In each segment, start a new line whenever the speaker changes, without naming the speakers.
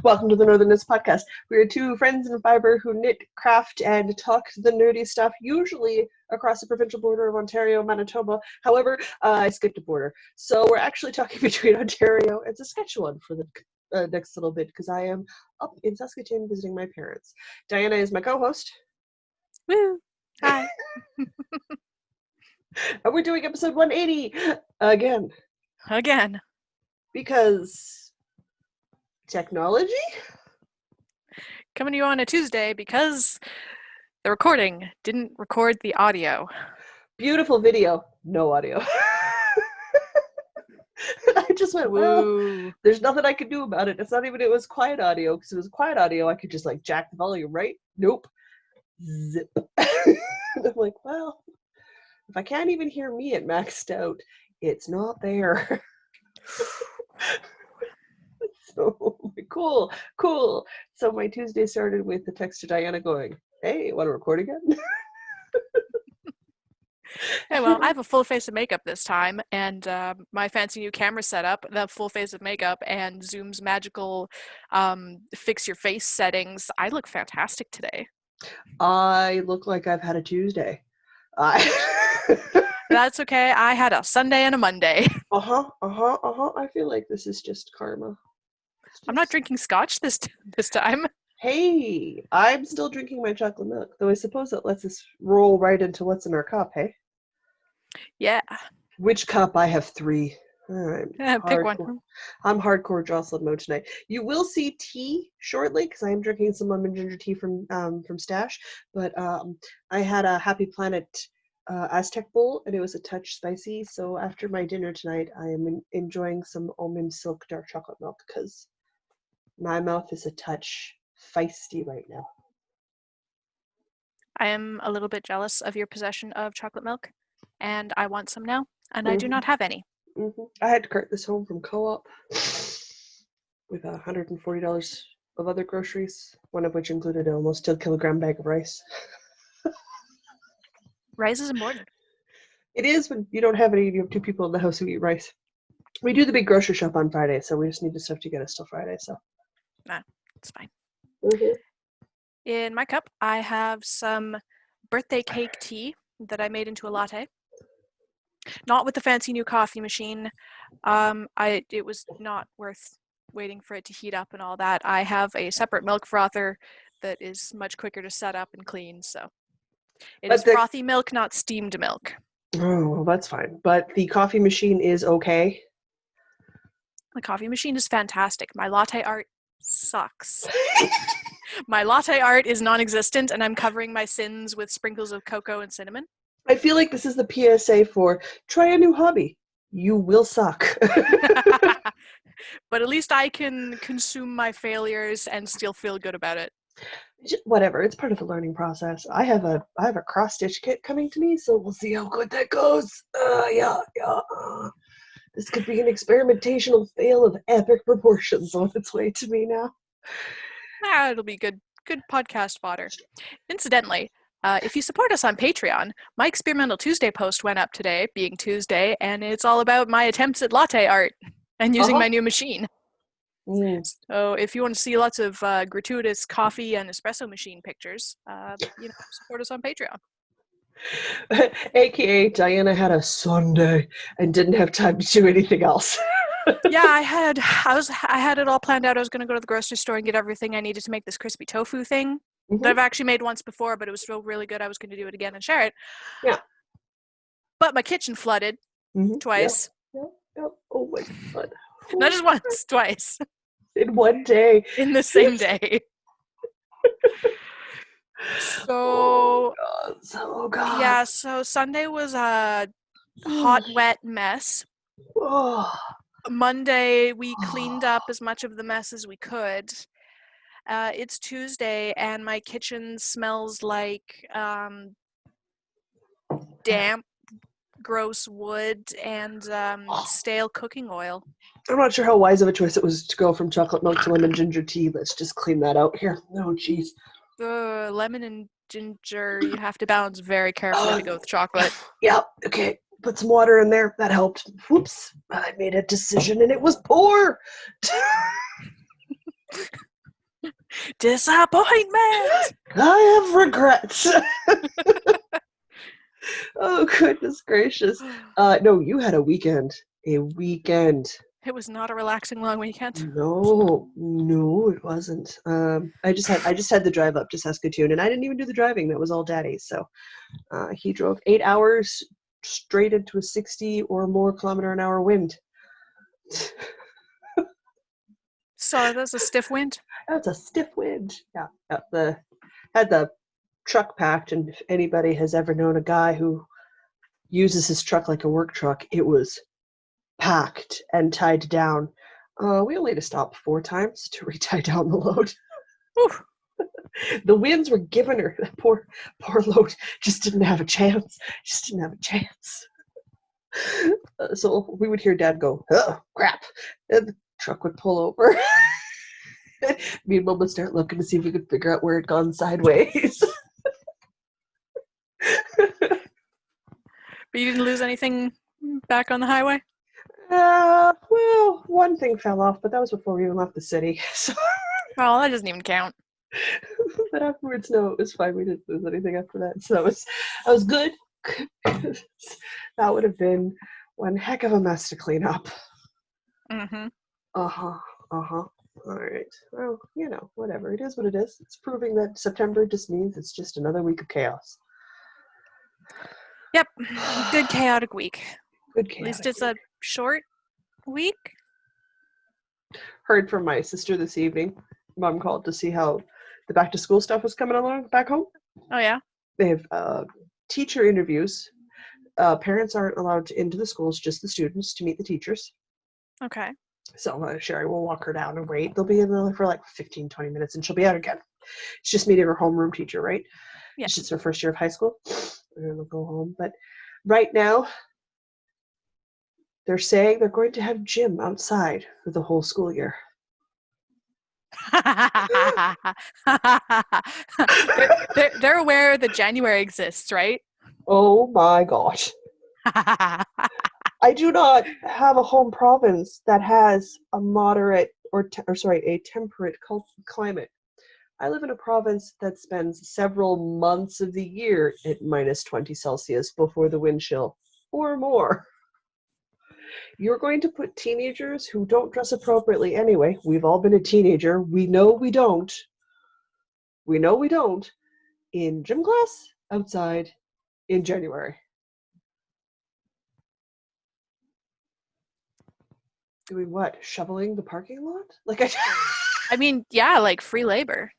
Welcome to the Northerners Podcast. We are two friends in fiber who knit, craft, and talk the nerdy stuff, usually across the provincial border of Ontario, Manitoba. However, I skipped a border. So we're actually talking between Ontario and Saskatchewan for the next little bit, because I am up in Saskatoon visiting my parents. Diana is my co-host.
Woo! Hi.
And we're doing episode 180 again.
Again.
Because technology?
Coming to you on a Tuesday because the recording didn't record the audio.
Beautiful video, no audio. I just went, well, there's nothing I could do about it. It's not even, it was quiet audio, because if it was quiet audio, I could just like jack the volume, right? Nope. Zip. I'm like, well, if I can't even hear me at maxed out, it's not there. So, cool. So my Tuesday started with the text to Diana going, hey, want to record again?
Hey, well, I have a full face of makeup this time, and my fancy new camera setup, the full face of makeup, and Zoom's magical fix your face settings. I look fantastic today.
I look like I've had a Tuesday.
That's okay. I had a Sunday and a Monday.
I feel like this is just karma.
I'm not drinking scotch this time.
Hey, I'm still drinking my chocolate milk, though I suppose that lets us roll right into what's in our cup, hey?
Yeah.
Which cup? I have three.
Pick one.
I'm hardcore Jocelyn mode tonight. You will see tea shortly, because I am drinking some lemon ginger tea from Stash, but I had a Happy Planet Aztec bowl, and it was a touch spicy, so after my dinner tonight, I am enjoying some almond silk dark chocolate milk, because my mouth is a touch feisty right now.
I am a little bit jealous of your possession of chocolate milk, and I want some now, and I do not have any.
I had to cart this home from Co-op with $140 of other groceries, one of which included an almost 2 kilogram bag of rice.
Rice is important.
It is when you don't have any, you have two people in the house who eat rice. We do the big grocery shop on Friday, so we just need the stuff to get us till Friday, so.
Nah, it's fine.
Mm-hmm.
In my cup, I have some birthday cake tea that I made into a latte. Not with the fancy new coffee machine. It was not worth waiting for it to heat up and all that. I have a separate milk frother that is much quicker to set up and clean, so. It is frothy milk, not steamed milk.
Oh, well, that's fine. But the coffee machine is okay?
The coffee machine is fantastic. My latte art sucks. My latte art is non-existent, and I'm covering my sins with sprinkles of cocoa and cinnamon.
I feel like this is the PSA for try a new hobby. You will suck.
But at least I can consume my failures and still feel good about it.
Whatever, it's part of the learning process. I have a cross-stitch kit coming to me, so we'll see how good that goes. This could be an experimentational fail of epic proportions on its way to me now.
It'll be good podcast fodder. Incidentally, if you support us on Patreon, my Experimental Tuesday post went up today, being Tuesday, and it's all about my attempts at latte art and using my new machine. So if you want to see lots of gratuitous coffee and espresso machine pictures, support us on Patreon.
AKA Diana had a Sunday and didn't have time to do anything else.
Yeah, I had it all planned out. I was going to go to the grocery store and get everything I needed to make this crispy tofu thing that I've actually made once before, but it was still really good. I was going to do it again and share it.
Yeah.
But my kitchen flooded twice.
Yep. Oh my God.
Not just once, twice.
In one day.
In the same day. So,
oh God.
Yeah, so Sunday was a hot, wet mess. Monday, we cleaned up as much of the mess as we could. It's Tuesday, and my kitchen smells like damp, gross wood and stale cooking oil.
I'm not sure how wise of a choice it was to go from chocolate milk to lemon ginger tea. Let's just clean that out here. Oh, jeez.
Lemon and ginger, you have to balance very carefully to go with chocolate.
Yeah, okay. Put some water in there. That helped. Whoops. I made a decision and it was poor.
Disappointment!
I have regrets. Oh, goodness gracious. No, you had a weekend. A weekend.
It was not a relaxing long weekend.
No, it wasn't. I just had the drive up to Saskatoon, and I didn't even do the driving. That was all Daddy. So he drove 8 hours straight into a 60 or more kilometer an hour wind.
So that's a stiff wind.
That's a stiff wind. Yeah. Had the truck packed, and if anybody has ever known a guy who uses his truck like a work truck, it was packed and tied down. We only had to stop 4 times to retie down the load.
Oof.
The winds were giving her. That poor load just didn't have a chance. So we would hear Dad go, "Oh, crap," and the truck would pull over. Me and Mom would start looking to see if we could figure out where it'd gone sideways.
But you didn't lose anything back on the highway?
Well, one thing fell off, but that was before we even left the city. So.
Well, that doesn't even count.
But afterwards, no, it was fine. We didn't lose anything after that. So that was good. That would have been one heck of a mess to clean up.
Mm-hmm.
Uh-huh. All right. Well, whatever. It is what it is. It's proving that September just means it's just another week of chaos.
Yep. Good chaotic week.
Good chaotic
At least it's a short week.
Heard from my sister this evening. Mom called to see how the back to school stuff was coming along back home.
Oh, yeah?
They have teacher interviews. Parents aren't allowed into the schools, just the students to meet the teachers.
Okay.
So Sherry will walk her down and wait. They'll be in there for like 15, 20 minutes and she'll be out again. She's just meeting her homeroom teacher, right?
Yeah.
It's just her first year of high school. And then they'll go home. But right now, they're saying they're going to have gym outside for the whole school year.
They're aware that January exists, right?
Oh my gosh. I do not have a home province that has a moderate a temperate climate. I live in a province that spends several months of the year at minus 20 Celsius before the wind chill, or more. You're going to put teenagers who don't dress appropriately anyway. We've all been a teenager. We know we don't. In gym class, outside, in January. Doing what? Shoveling the parking lot?
I mean, yeah, like free labor.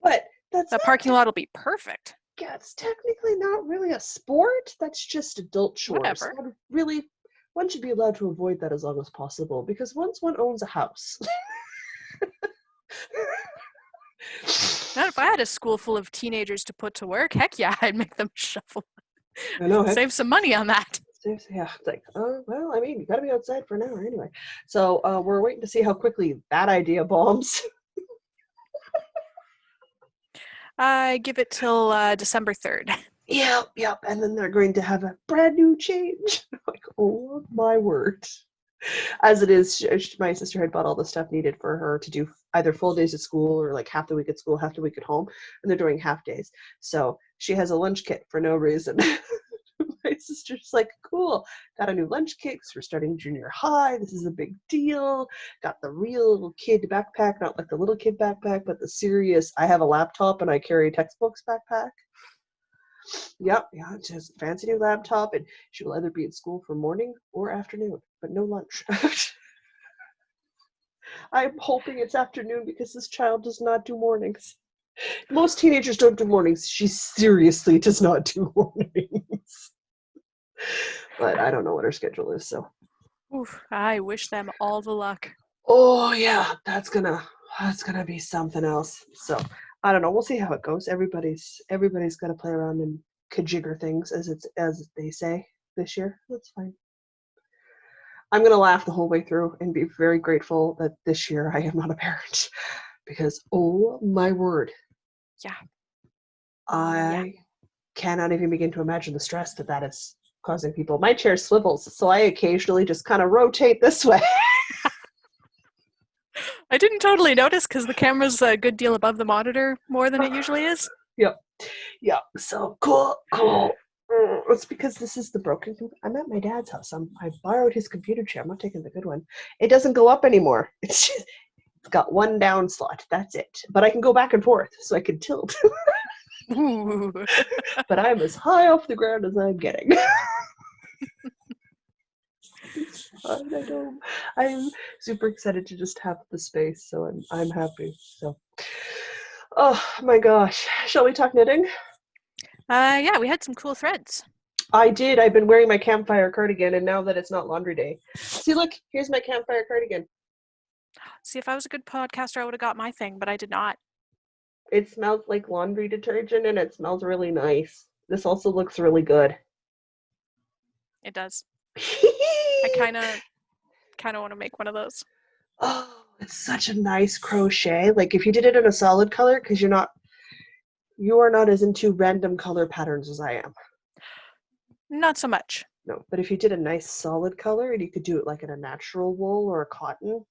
But
the parking lot will be perfect.
Yeah, it's technically not really a sport. That's just adult chores.
Whatever.
One should be allowed to avoid that as long as possible, because once one owns a house.
Not if I had a school full of teenagers to put to work. Heck yeah, I'd make them shuffle.
I know.
Save some money on that.
Yeah, it's like, well, I mean, you got to be outside for an hour anyway. So we're waiting to see how quickly that idea bombs.
I give it till December 3rd.
Yep. And then they're going to have a brand new change. Like, oh my word. As it is, my sister had bought all the stuff needed for her to do either full days at school or like half the week at school, half the week at home, and they're doing half days. So she has a lunch kit for no reason. My sister's like, cool, got a new lunch kit because we're starting junior high. This is a big deal. Got the real little kid backpack, not like the little kid backpack, but the serious, I have a laptop and I carry textbooks backpack. Yep, yeah, just a fancy new laptop, and she will either be at school for morning or afternoon, but no lunch. I'm hoping it's afternoon because this child does not do mornings. Most teenagers don't do mornings. She seriously does not do mornings. But I don't know what her schedule is, so.
Oof, I wish them all the luck.
Oh yeah, that's gonna be something else. So I don't know. We'll see how it goes. Everybody's got to play around and kajigger things, as they say this year. That's fine. I'm gonna laugh the whole way through and be very grateful that this year I am not a parent, because oh my word.
Yeah.
I cannot even begin to imagine the stress that is causing people. My chair swivels, so I occasionally just kind of rotate this way.
I didn't totally notice because the camera's a good deal above the monitor more than it usually is.
Yep. So cool. It's because this is the broken. I'm at my dad's house. I borrowed his computer chair. I'm not taking the good one. It doesn't go up anymore. It's got one down slot. That's it. But I can go back and forth, so I can tilt.
Ooh.
But I'm as high off the ground as I'm getting. I'm super excited to just have the space, so I'm happy. So, oh my gosh, shall we talk knitting?
Yeah, we had some cool threads.
I did. I've been wearing my campfire cardigan, and now that it's not laundry day, see, look, here's my campfire cardigan.
See, if I was a good podcaster, I would have got my thing, but I did not.
It smells like laundry detergent, and it smells really nice. This also looks really good.
It does. I kind of want to make one of those.
Oh, it's such a nice crochet. Like if you did it in a solid color, because you are not as into random color patterns as I am.
Not so much.
No, but if you did a nice solid color and you could do it like in a natural wool or a cotton.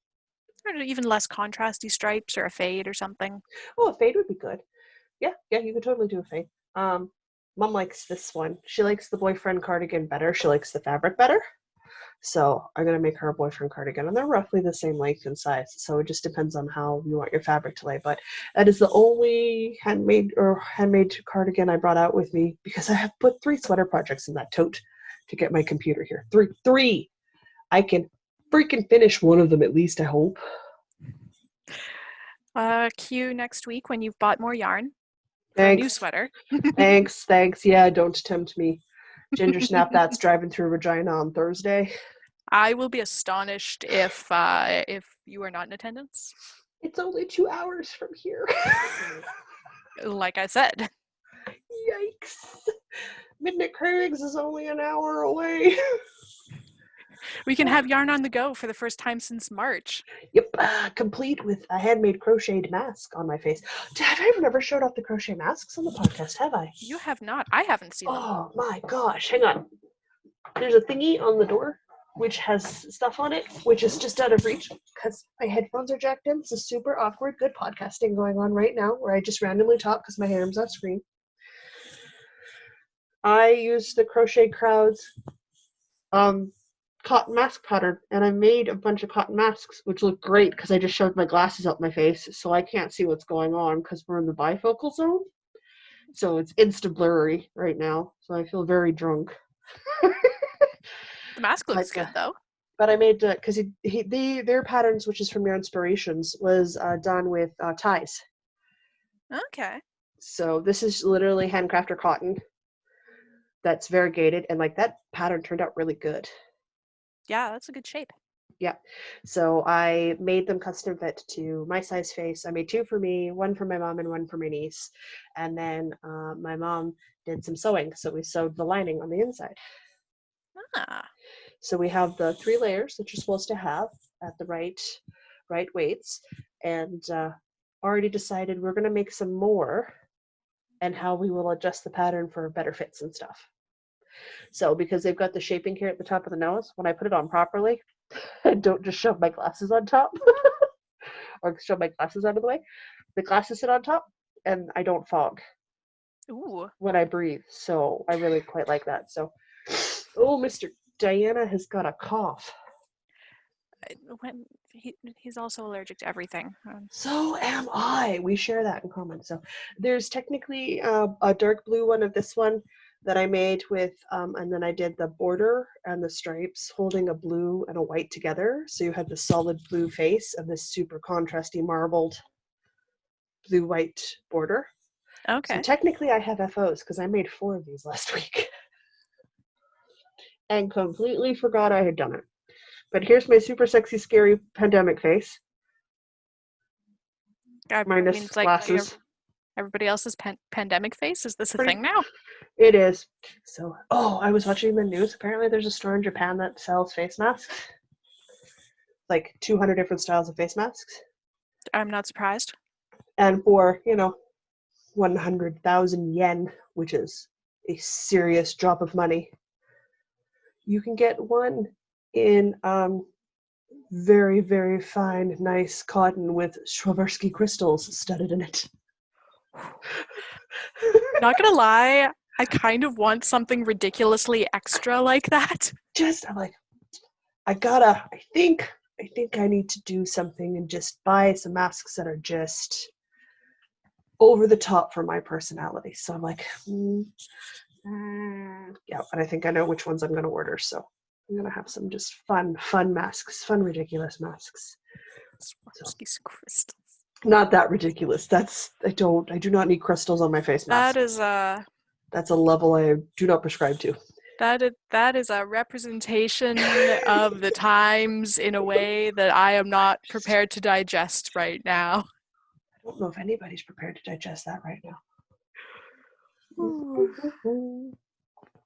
Or even less contrasty stripes or a fade or something.
Oh, a fade would be good. Yeah, you could totally do a fade. Mom likes this one. She likes the boyfriend cardigan better. She likes the fabric better. So I'm going to make her a boyfriend cardigan. And they're roughly the same length and size. So it just depends on how you want your fabric to lay. But that is the only handmade cardigan I brought out with me because I have put 3 sweater projects in that tote to get my computer here. Three. I can freaking finish one of them at least, I hope.
Cue next week when you've bought more yarn for
Thanks.
a new sweater.
Thanks. Yeah, don't tempt me. Ginger Snap That's driving through Regina on Thursday.
I will be astonished if you are not in attendance.
It's only 2 hours from here.
Like I said.
Yikes. Midnight Craig's is only an hour away.
We can have yarn on the go for the first time since March.
Yep, complete with a handmade crocheted mask on my face. I've never showed off the crochet masks on the podcast, have I?
You have not. I haven't seen them.
Oh my gosh, hang on. There's a thingy on the door which has stuff on it, which is just out of reach because my headphones are jacked in. This is super awkward. Good podcasting going on right now where I just randomly talk because my hand's off screen. I used the Crochet Crowds cotton mask pattern, and I made a bunch of cotton masks, which look great because I just shoved my glasses up my face, so I can't see what's going on because we're in the bifocal zone. So it's insta blurry right now, so I feel very drunk.
The mask looks good though.
But I made because their patterns, which is from your inspirations, was done with ties.
Okay.
So this is literally handcrafted cotton that's variegated, and like that pattern turned out really good.
Yeah, that's a good shape.
Yeah. So I made them custom fit to my size face. I made 2 for me, 1 for my mom and 1 for my niece. And then my mom did some sewing. So we sewed the lining on the inside.
Ah.
So we have the 3 layers that you're supposed to have at the right weights. And already decided we're going to make some more and how we will adjust the pattern for better fits and stuff. So because they've got the shaping here at the top of the nose, when I put it on properly, I don't just shove my glasses on top or shove my glasses out of the way. The glasses sit on top and I don't fog when I breathe. So I really quite like that. So, oh, Mr. Diana has got a cough.
When he's also allergic to everything.
So am I. We share that in common. So there's technically a dark blue one of this one that I made with, and then I did the border and the stripes holding a blue and a white together. So you had the solid blue face and this super contrasty marbled blue-white border.
Okay.
So technically I have FOs because I made 4 of these last week and completely forgot I had done it. But here's my super sexy, scary pandemic face. Minus glasses.
Everybody else's pandemic face? Is this a thing now?
It is. So, I was watching the news. Apparently there's a store in Japan that sells face masks. Like 200 different styles of face masks.
I'm not surprised.
And for, 100,000 yen, which is a serious drop of money, you can get one in very, very fine, nice cotton with Swarovski crystals studded in it.
Not gonna lie, I kind of want something ridiculously extra like that.
I'm like, I think I need to do something and just buy some masks that are just over the top for my personality. So I'm like, yeah, and I think I know which ones I'm going to order. So I'm going to have some just fun masks, fun, ridiculous masks.
Swarovski's crystals.
Not that ridiculous. I do not need crystals on my face mask. That's a level I do not prescribe to.
That is a representation of the times in a way that I am not prepared to digest right now.
I don't know if anybody's prepared to digest that right now.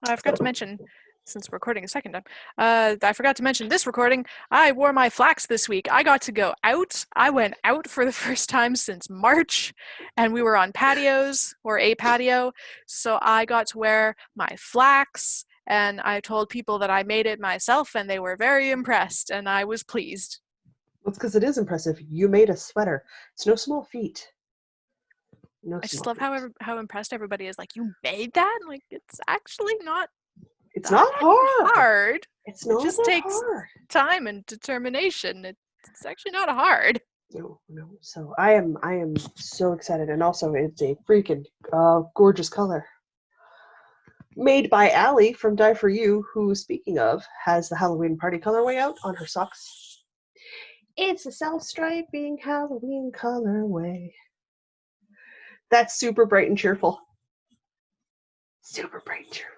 I forgot to mention, since we're recording a second time, I forgot to mention this recording, I wore my flax this week. I got to go out. I went out for the first time since March, and we were on patios, or a patio, so I got to wear my flax, and I told people that I made it myself, and they were very impressed, and I was pleased.
That's because it is impressive. You made a sweater. It's no small feat.
I just love how impressed everybody is. Like, you made that? Like, it's actually not.
It's not hard. It's not.
It just takes time and determination. It's actually not hard.
No. So I am so excited, and also it's a freaking gorgeous color. Made by Allie from Dye For You, who, speaking of, has the Halloween party colorway out on her socks. It's a self-striping Halloween colorway. That's super bright and cheerful. Super bright and cheerful.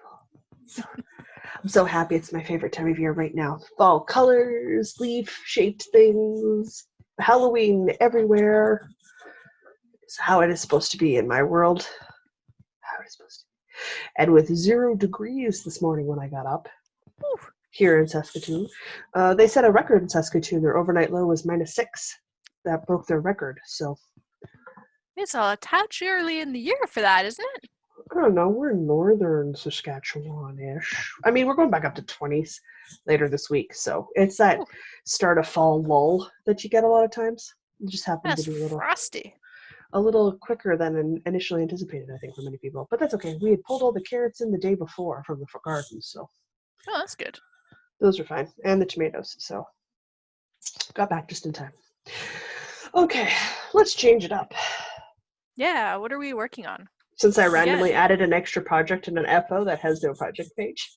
I'm so happy. It's my favorite time of year right now. Fall colors, leaf-shaped things, Halloween everywhere. It's how it is supposed to be in my world. How it is supposed to be. And with 0 degrees this morning when I got up, here in Saskatoon, they set a record in Saskatoon. Their overnight low was -6. That broke their record. So
it's a touch early in the year for that, isn't it?
I don't know. We're northern Saskatchewan-ish. I mean, we're going back up to 20s later this week. So it's that start of fall lull that you get a lot of times. It just happens to be a little quicker than initially anticipated, I think, for many people. But that's okay. We had pulled all the carrots in the day before from the garden, so.
Oh, that's good.
Those are fine. And the tomatoes, so. Got back just in time. Okay, let's change it up.
Yeah, what are we working on?
Since I randomly added an extra project in an FO that has no project page.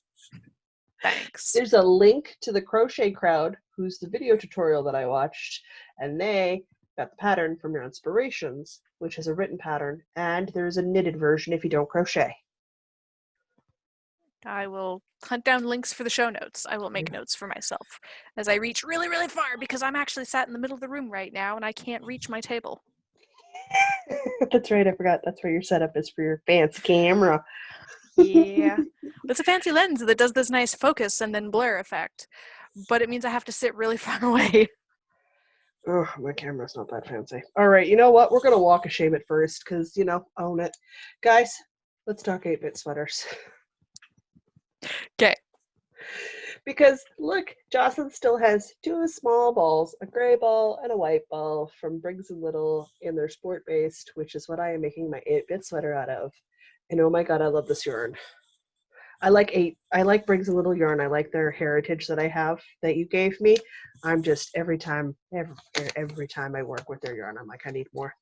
Thanks.
There's a link to the Crochet Crowd, who's the video tutorial that I watched, and they got the pattern from your inspirations, which is a written pattern, and there's a knitted version if you don't crochet.
I will hunt down links for the show notes. I will make notes for myself as I reach really, really far, because I'm actually sat in the middle of the room right now and I can't reach my table.
That's right, I forgot. That's where your setup is for your fancy camera.
Yeah. It's a fancy lens that does this nice focus and then blur effect, but it means I have to sit really far away.
Oh, my camera's not that fancy. All right, you know what? We're going to walk a shame it first because, own it. Guys, let's talk 8-bit sweaters.
Okay.
Because, look, Jocelyn still has 2 small balls, a gray ball and a white ball from Briggs & Little in their sport-based, which is what I am making my 8-bit sweater out of. And oh my god, I love this yarn. I like Briggs & Little yarn. I like their heritage that I have that you gave me. I'm just, every time I work with their yarn, I'm like, I need more.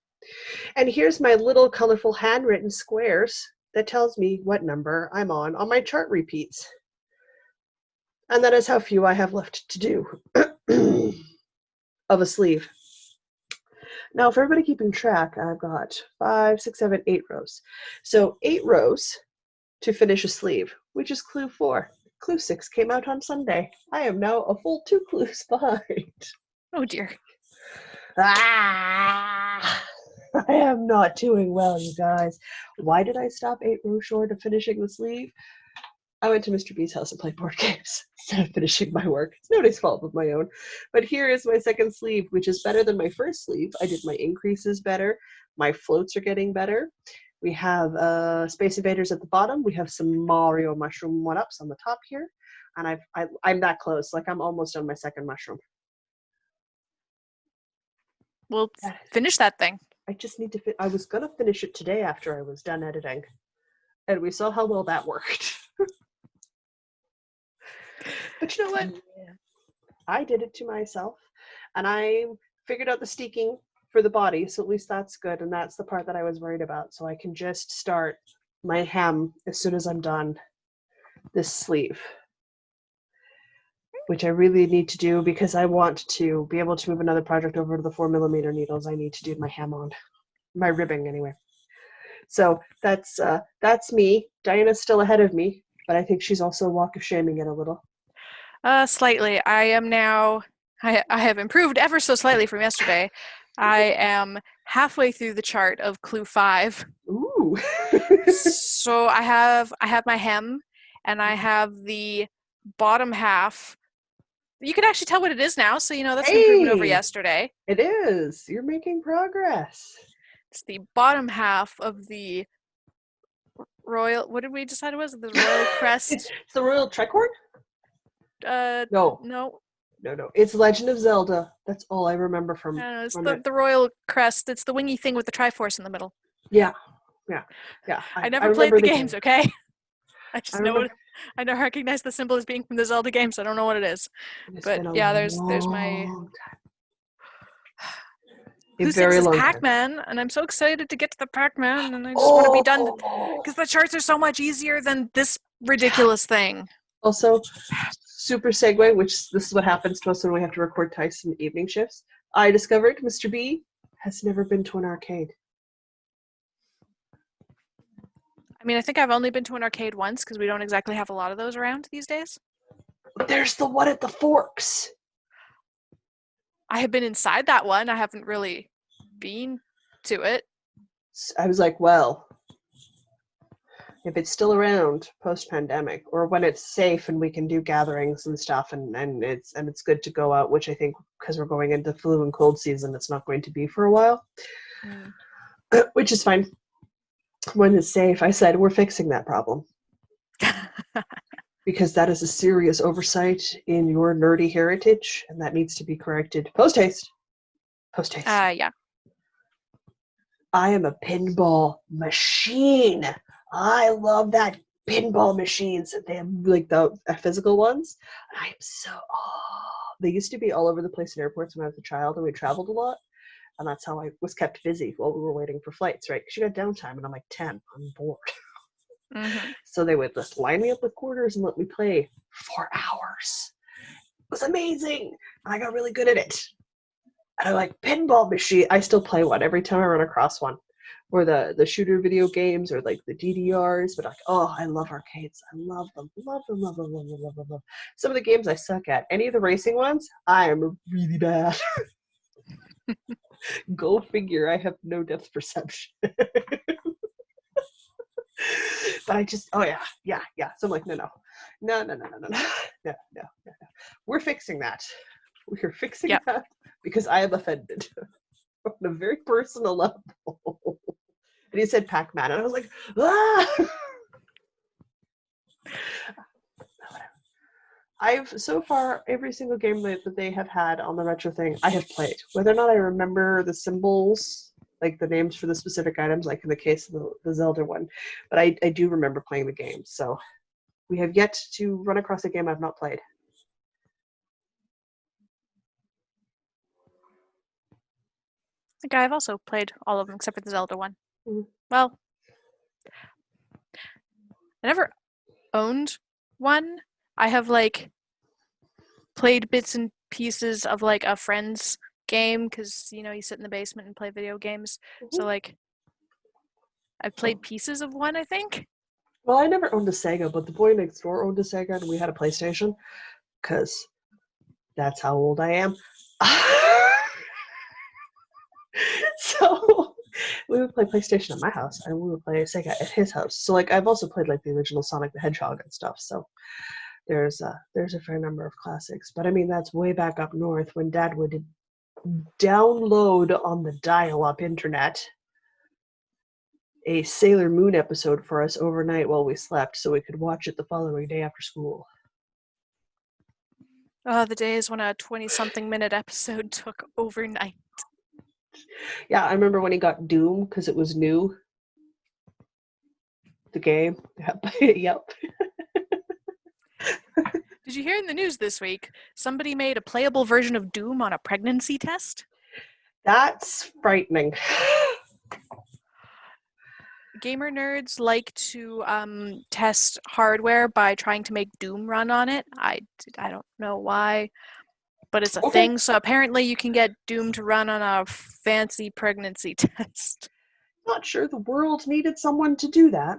And here's my little colorful handwritten squares that tells me what number I'm on my chart repeats. And that is how few I have left to do of a sleeve. Now, for everybody keeping track, I've got 5, 6, 7, 8 rows. So 8 rows to finish a sleeve, which is clue 4. Clue 6 came out on Sunday. I am now a full 2 clues behind.
Oh dear.
I am not doing well, you guys. Why did I stop 8 rows short of finishing the sleeve? I went to Mr. B's house and played board games instead of finishing my work. It's nobody's fault but my own. But here is my second sleeve, which is better than my first sleeve. I did my increases better. My floats are getting better. We have Space Invaders at the bottom. We have some Mario mushroom one-ups on the top here. And I'm that close. Like, I'm almost on my second mushroom.
We'll finish that thing.
I just need to I was gonna finish it today after I was done editing, and we saw how well that worked. But you know what?
Yeah.
I did it to myself, and I figured out the steeking for the body, so at least that's good, and that's the part that I was worried about. So I can just start my hem as soon as I'm done this sleeve, which I really need to do because I want to be able to move another project over to the 4mm needles. I need to do my hem on, my ribbing anyway. So that's me. Diana's still ahead of me, but I think she's also walk of shaming it a little.
Slightly. I am now. I have improved ever so slightly from yesterday. I am halfway through the chart of Clue 5.
Ooh.
So I have my hem, and I have the bottom half. You can actually tell what it is now, so you know that's an improvement over yesterday.
It is. You're making progress.
It's the bottom half of the royal. What did we decide it was? The royal crest.
It's the royal tricorn?
No.
No. It's Legend of Zelda. That's all I remember from.
I don't know, it's the royal crest. It's the wingy thing with the Triforce in the middle.
Yeah.
I never played the games, okay? I just know it. I don't recognize the symbol as being from the Zelda games. So I don't know what it is. But yeah, there's my. Who sings is Pac-Man, and I'm so excited to get to the Pac-Man, and I just want to be done because the charts are so much easier than this ridiculous thing.
Also, super segue, which this is what happens to us when we have to record Tyson evening shifts. I discovered Mr. B has never been to an arcade.
I mean, I think I've only been to an arcade once because we don't exactly have a lot of those around these days.
There's the one at the Forks.
I have been inside that one. I haven't really been to it.
I was like, well, if it's still around post-pandemic, or when it's safe and we can do gatherings and stuff, and it's good to go out, which I think because we're going into flu and cold season, it's not going to be for a while, which is fine. When it's safe, I said we're fixing that problem. Because that is a serious oversight in your nerdy heritage, and that needs to be corrected. Post-haste.
Yeah.
I am a pinball machine. I love that pinball machines. They have like the physical ones. I am so, they used to be all over the place in airports when I was a child, and we traveled a lot. And that's how I was kept busy while we were waiting for flights, right? Because you got downtime, and I'm like 10. I'm bored.
Mm-hmm.
So they would just line me up with quarters and let me play for hours. It was amazing. And I got really good at it. And I like pinball machine. I still play one every time I run across one. Or the shooter video games or like the DDRs. But I love arcades. I love them. Love them. Some of the games I suck at. Any of the racing ones, I am really bad. Go figure. I have no depth perception. But I just, yeah. So I'm like, no. We're fixing that. We're fixing that because I am offended on a very personal level. And he said Pac-Man, and I was like, I've so far every single game that they have had on the retro thing, I have played. Whether or not I remember the symbols, like the names for the specific items, like in the case of the Zelda one, but I do remember playing the game. So we have yet to run across a game I've not played.
I think I've also played all of them except for the Zelda one.
Mm-hmm.
Well, I never owned one. I have like played bits and pieces of like a friend's game because you sit in the basement and play video games. Mm-hmm. So like I've played pieces of one, I think.
Well, I never owned a Sega, but the boy next door owned a Sega, and we had a PlayStation because that's how old I am. So we would play PlayStation at my house, and we would play Sega at his house. So like I've also played like the original Sonic the Hedgehog and stuff. So there's a fair number of classics. But I mean that's way back up north when Dad would download on the dial-up internet a Sailor Moon episode for us overnight while we slept, so we could watch it the following day after school.
Oh, the days when a 20-something minute episode took overnight.
Yeah, I remember when he got Doom because it was new. The game. Yep. Yep.
Did you hear in the news this week, somebody made a playable version of Doom on a pregnancy test?
That's frightening.
Gamer nerds like to test hardware by trying to make Doom run on it. I don't know why, but it's a
Okay.
thing. So apparently you can get Doom to run on a fancy pregnancy test.
Not sure the world needed someone to do that.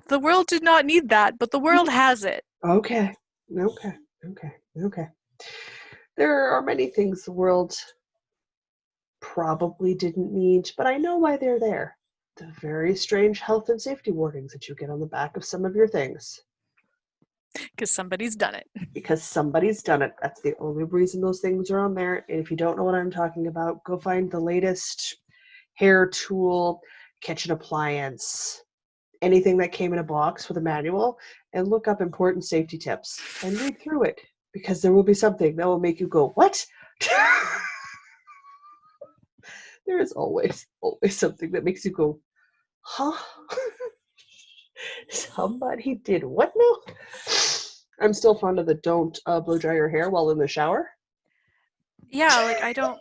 The world did not need that, but the world has it.
Okay. Okay. Okay. Okay. There are many things the world probably didn't need, but I know why they're there. The very strange health and safety warnings that you get on the back of some of your things.
Because somebody's done it.
Because somebody's done it. That's the only reason those things are on there. And if you don't know what I'm talking about, go find the latest hair tool, kitchen appliance, anything that came in a box with a manual, and look up important safety tips and read through it, because there will be something that will make you go, what? There is always something that makes you go, huh? Somebody did what now? I'm still fond of the don't blow dry your hair while in the shower.
Yeah, like I don't.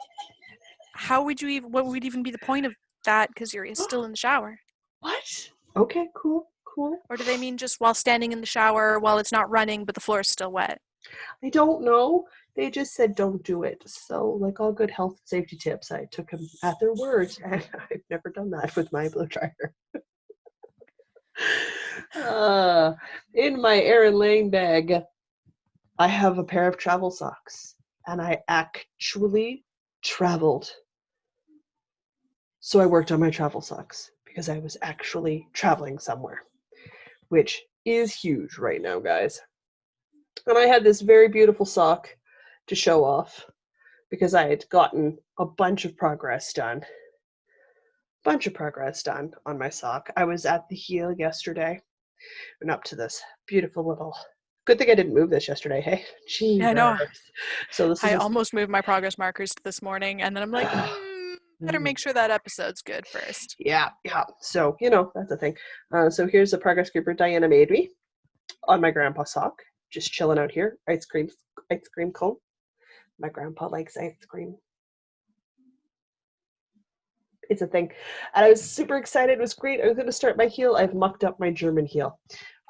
How would you even? What would even be the point of that? Because you're still in the shower.
What? Okay, cool.
Or do they mean just while standing in the shower while it's not running but the floor is still wet?
I don't know. They just said don't do it. So, like all good health and safety tips, I took them at their word, and I've never done that with my blow dryer. In my Aaron Lang bag, I have a pair of travel socks, and I actually traveled. So I worked on my travel socks because I was actually traveling somewhere, which is huge right now, guys. And I had this very beautiful sock to show off because I had gotten a bunch of progress done. On my sock. I was at the heel yesterday and up to this beautiful little. Good thing I didn't move this yesterday, hey?
Yeah, I
Jeebers.
know.
So this is
I
a,
almost moved my progress markers this morning, and then I'm like, better make sure that episode's good first.
yeah. So, that's a thing. So here's a progress grouper Diana made me on my grandpa's sock. Just chilling out here. Ice cream cone. My grandpa likes ice cream. It's a thing. And I was super excited. It was great. I was going to start my heel. I've mucked up my German heel.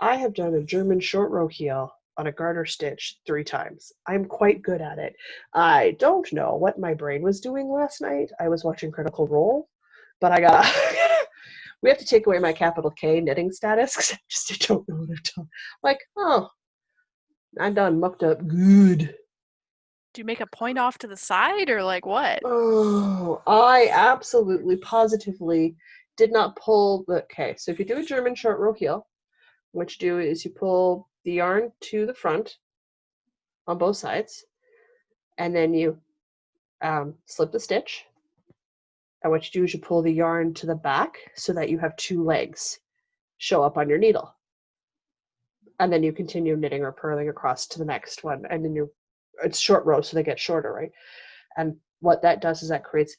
I have done a German short row heel on a garter stitch 3 times. I'm quite good at it. I don't know what my brain was doing last night. I was watching Critical Role, but I got we have to take away my capital K knitting status because I don't know what I've done. Like, oh, I'm done mucked up good.
Do you make a point off to the side, or like what?
Oh, I absolutely, positively did not pull the. Okay, so if you do a German short row heel, what you do is you pull the yarn to the front on both sides, and then you slip the stitch. And what you do is you pull the yarn to the back so that you have 2 legs show up on your needle. And then you continue knitting or purling across to the next one, and then it's short row, so they get shorter, right? And what that does is that creates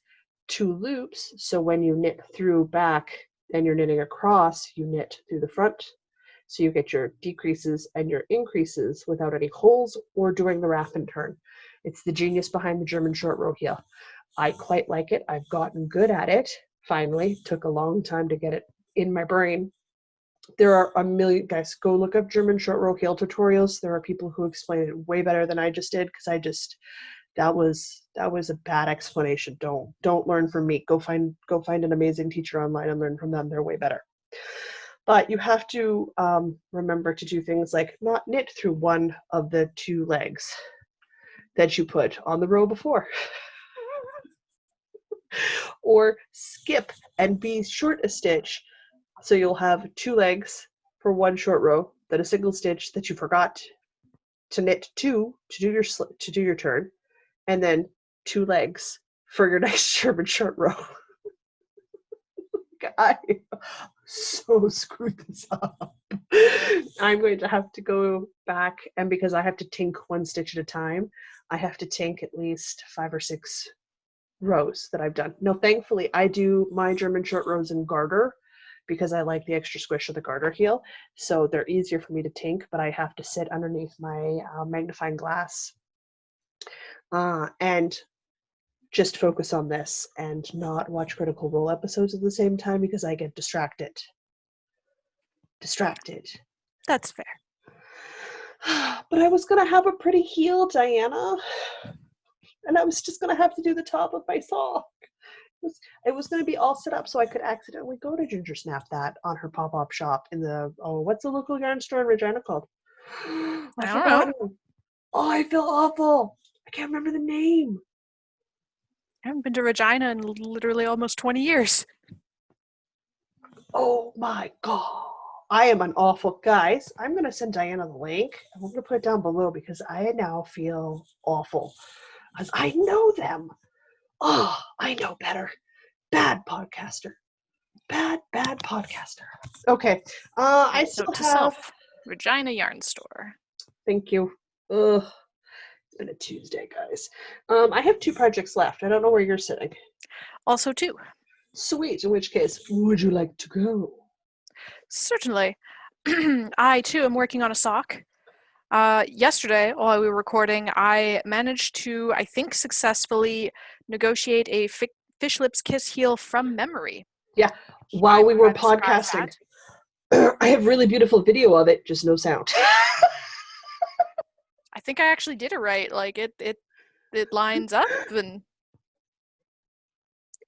2 loops. So when you knit through back and you're knitting across, you knit through the front. So you get your decreases and your increases without any holes or doing the wrap and turn. It's the genius behind the German short row heel. I quite like it. I've gotten good at it. Finally, took a long time to get it in my brain. There are a million, guys, go look up German short row heel tutorials. There are people who explain it way better than I just did, because that was a bad explanation. Don't learn from me. Go find an amazing teacher online and learn from them. They're way better. But you have to remember to do things like not knit through one of the 2 legs that you put on the row before. Or skip and be short a stitch, so you'll have 2 legs for 1 short row, then a single stitch that you forgot to knit to do your turn, and then 2 legs for your next German short row. I so screwed this up. I'm going to have to go back, and because I have to tink 1 stitch at a time, I have to tink at least 5 or 6 rows that I've done. No, thankfully, I do my German short rows in garter because I like the extra squish of the garter heel. So they're easier for me to tink, but I have to sit underneath my magnifying glass and just focus on this and not watch Critical Role episodes at the same time because I get distracted.
That's fair.
But I was going to have a pretty heel, Diana. And I was just going to have to do the top of my sock. It was going to be all set up so I could accidentally go to Ginger Snap that on her pop-up shop in the, what's the local yarn store in Regina called?
I don't know.
Oh, I feel awful. I can't remember the name.
I haven't been to Regina in literally almost 20 years.
Oh my God. I am an awful, guys. I'm going to send Diana the link. I'm going to put it down below because I now feel awful. Because I know them. Oh, I know better. Bad podcaster. Bad podcaster. Okay. I still
Note to
have...
self, Regina Yarn Store.
Thank you. Ugh. It's been a Tuesday, guys. I have 2 projects left. I don't know where you're sitting.
Also 2.
Sweet. In which case, would you like to go?
Certainly. I, too, am working on a sock. Yesterday, while we were recording, I managed to, I think, successfully negotiate a Fish Lips Kiss heel from memory.
Yeah, while we were podcasting. I have really beautiful video of it, just no sound.
I think I actually did it right. Like, it lines up, and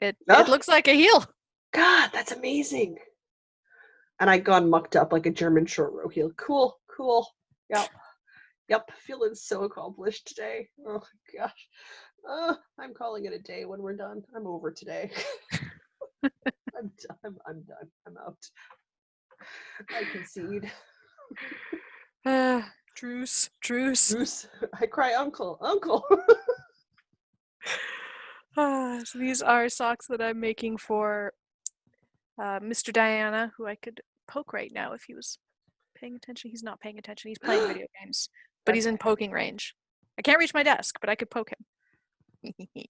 it looks like a heel.
God, that's amazing. And I gone mucked up like a German short row heel. Cool. Yep, feeling so accomplished today. Oh gosh. I'm calling it a day when we're done. I'm over today. I'm done. I'm out. I concede.
Truce.
I cry, uncle.
So these are socks that I'm making for Mr. Diana, who I could poke right now if he was paying attention. He's not paying attention. He's playing video games, but he's in poking range. I can't reach my desk, but I could poke him. He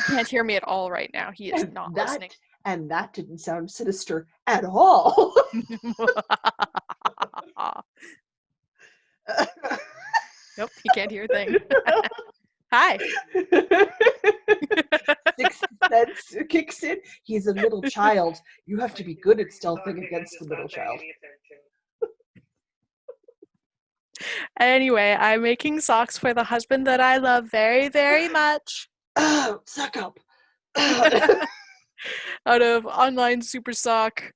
can't hear me at all right now. He is not listening.
And that didn't sound sinister at all.
Nope, he can't hear a thing. Hi.
Sixth sense kicks in. He's a middle child. You have to be good at stealthing against the middle child.
Anyway, I'm making socks for the husband that I love very, very much.
Oh, suck up.
Out of online super sock,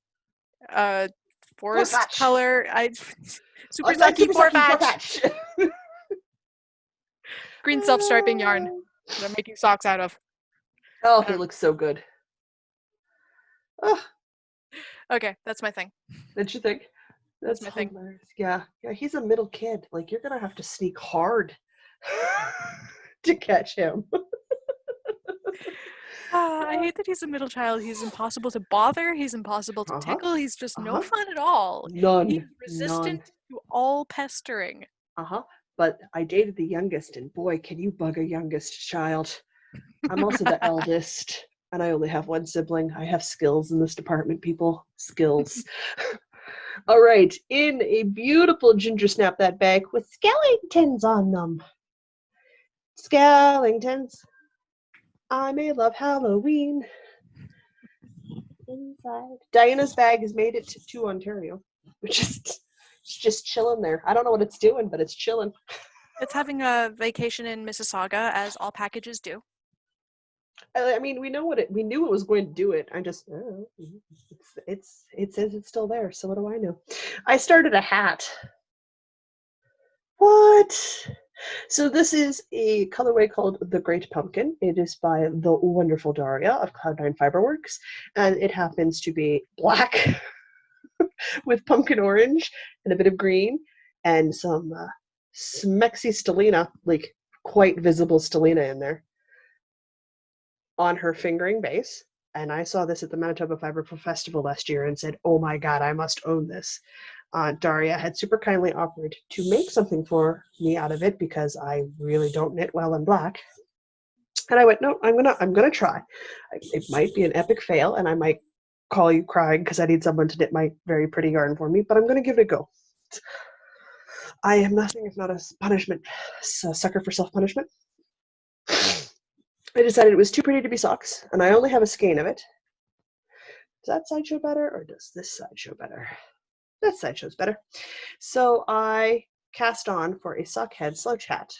forest color, super sucky Forfatch. Green self-striping yarn that I'm making socks out of.
Oh, they look so good. Oh.
Okay, that's my thing.
That's your thing? That's
my thing.
Yeah, he's a middle kid. Like, you're gonna have to sneak hard to catch him.
I hate that he's a middle child. He's impossible to bother. He's impossible to tickle. He's just no fun at all.
None.
He's resistant to all pestering.
But I dated the youngest, and boy, can you bug a youngest child. I'm also the eldest, and I only have one sibling. I have skills in this department, people. Skills. All right, in a beautiful Ginger Snap That bag with skellingtons on them. Skellingtons. I may love Halloween. Inside. Diana's bag has made it to Ontario, which is just chilling there. I don't know what it's doing, but it's chilling.
It's having a vacation in Mississauga, as all packages do.
I mean, we knew it was going to do it. I just, it says it's still there. So what do I know? I started a hat. What? So this is a colorway called The Great Pumpkin. It is by the wonderful Daria of Cloud9 Fiberworks, and it happens to be black with pumpkin orange and a bit of green and some smexy stellina, like quite visible stellina in there on her fingering base. And I saw this at the Manitoba Fiber Pro Festival last year and said, oh my God, I must own this. Daria had super kindly offered to make something for me out of it because I really don't knit well in black. And I went, no, I'm gonna try. It might be an epic fail, and I might call you crying because I need someone to knit my very pretty yarn for me, but I'm gonna give it a go. I am nothing if not a punishment, a sucker for self-punishment. I decided it was too pretty to be socks, and I only have a skein of it. Does that side show better, or does this side show better? That side shows better. So I cast on for a sock head slouch hat.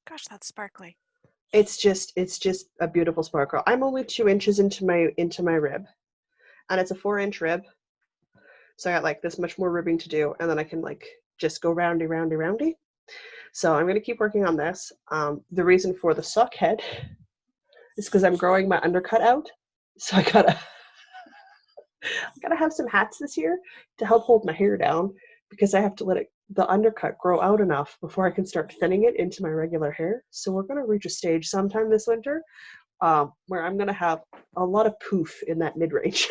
Gosh, that's sparkly.
It's just a beautiful sparkle. I'm only 2 inches into my rib, and it's a 4-inch rib. So I got like this much more ribbing to do, and then I can like just go roundy, roundy, roundy. So I'm going to keep working on this. The reason for the sock head is because I'm growing my undercut out. So I gotta have some hats this year to help hold my hair down, because I have to let the undercut grow out enough before I can start thinning it into my regular hair. So we're going to reach a stage sometime this winter where I'm going to have a lot of poof in that mid-range.